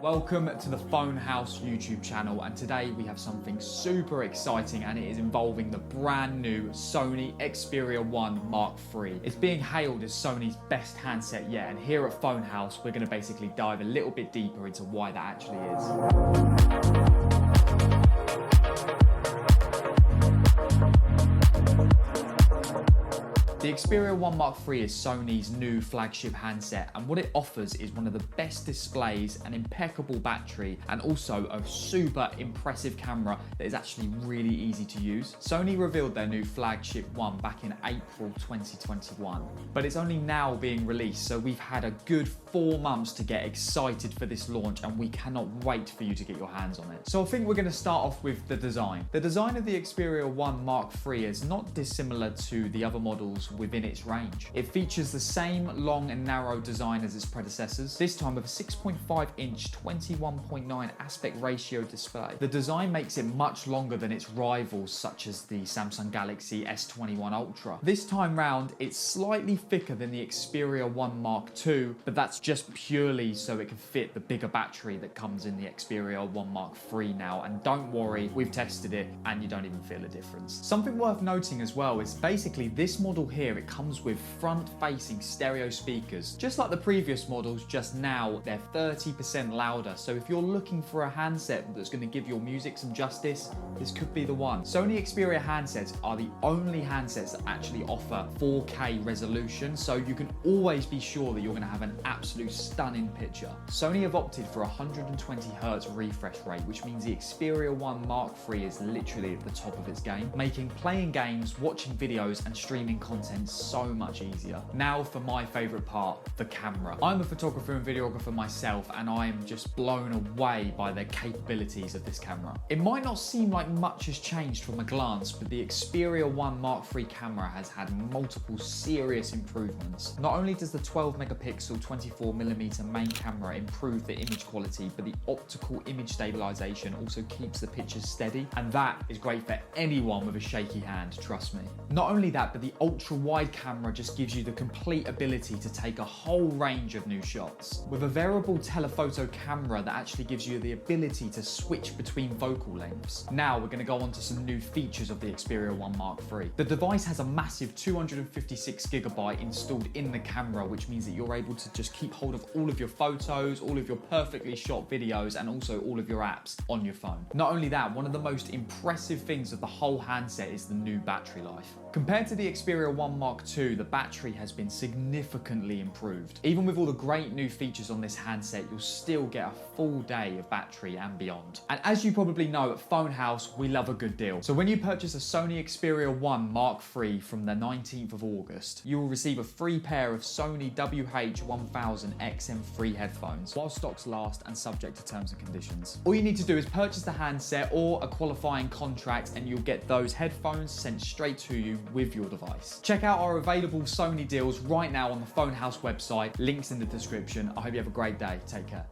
Welcome to the Fonehouse YouTube channel, and today we have something super exciting, and it is involving the brand new Sony Xperia 1 Mark III. It's being hailed as Sony's best handset yet, and here at Fonehouse we're going to basically dive a little bit deeper into why that actually is. The Xperia 1 Mark III is Sony's new flagship handset, and what it offers is one of the best displays, an impeccable battery, and also a super impressive camera that is actually really easy to use. Sony revealed their new flagship one back in April 2021, but it's only now being released, so we've had a good 4 months to get excited for this launch, and we cannot wait for you to get your hands on it. So I think we're going to start off with the design. The design of the Xperia 1 Mark III is not dissimilar to the other models within its range. It features the same long and narrow design as its predecessors, this time with a 6.5-inch 21.9 aspect ratio display. The design makes it much longer than its rivals such as the Samsung Galaxy S21 Ultra. This time round, it's slightly thicker than the Xperia 1 Mark II, but that's just purely so it can fit the bigger battery that comes in the Xperia 1 Mark III now, and don't worry, we've tested it and you don't even feel a difference. Something worth noting as well is basically this model here, it comes with front-facing stereo speakers. Just like the previous models, just now they're 30% louder, so if you're looking for a handset that's going to give your music some justice, this could be the one. Sony Xperia handsets are the only handsets that actually offer 4K resolution, so you can always be sure that you're going to have an absolute stunning picture. Sony have opted for 120Hz refresh rate, which means the Xperia 1 Mark III is literally at the top of its game, making playing games, watching videos and streaming content so much easier. Now for my favorite part, the camera. I'm a photographer and videographer myself, and I am just blown away by the capabilities of this camera. It might not seem like much has changed from a glance, but the Xperia 1 Mark III camera has had multiple serious improvements. Not only does the 12 megapixel 24mm main camera improve the image quality, but the optical image stabilization also keeps the pictures steady, and that is great for anyone with a shaky hand, trust me. Not only that, but the ultra-wide camera just gives you the complete ability to take a whole range of new shots. With a variable telephoto camera that actually gives you the ability to switch between focal lengths. Now we're going to go on to some new features of the Xperia 1 Mark III. The device has a massive 256GB installed in the camera, which means that you're able to just keep hold of all of your photos, all of your perfectly shot videos, and also all of your apps on your phone. Not only that, one of the most impressive things of the whole handset is the new battery life. Compared to the Xperia 1 Mark II, the battery has been significantly improved. Even with all the great new features on this handset, you'll still get a full day of battery and beyond. And as you probably know, at Fonehouse, we love a good deal. So when you purchase a Sony Xperia 1 Mark III from the 19th of August, you will receive a free pair of Sony WH-1000 XM3 headphones, while stocks last and subject to terms and conditions. All you need to do is purchase the handset or a qualifying contract, and you'll get those headphones sent straight to you with your device. Check out our available Sony deals right now on the Fonehouse website, links in the description. I hope you have a great day. Take care.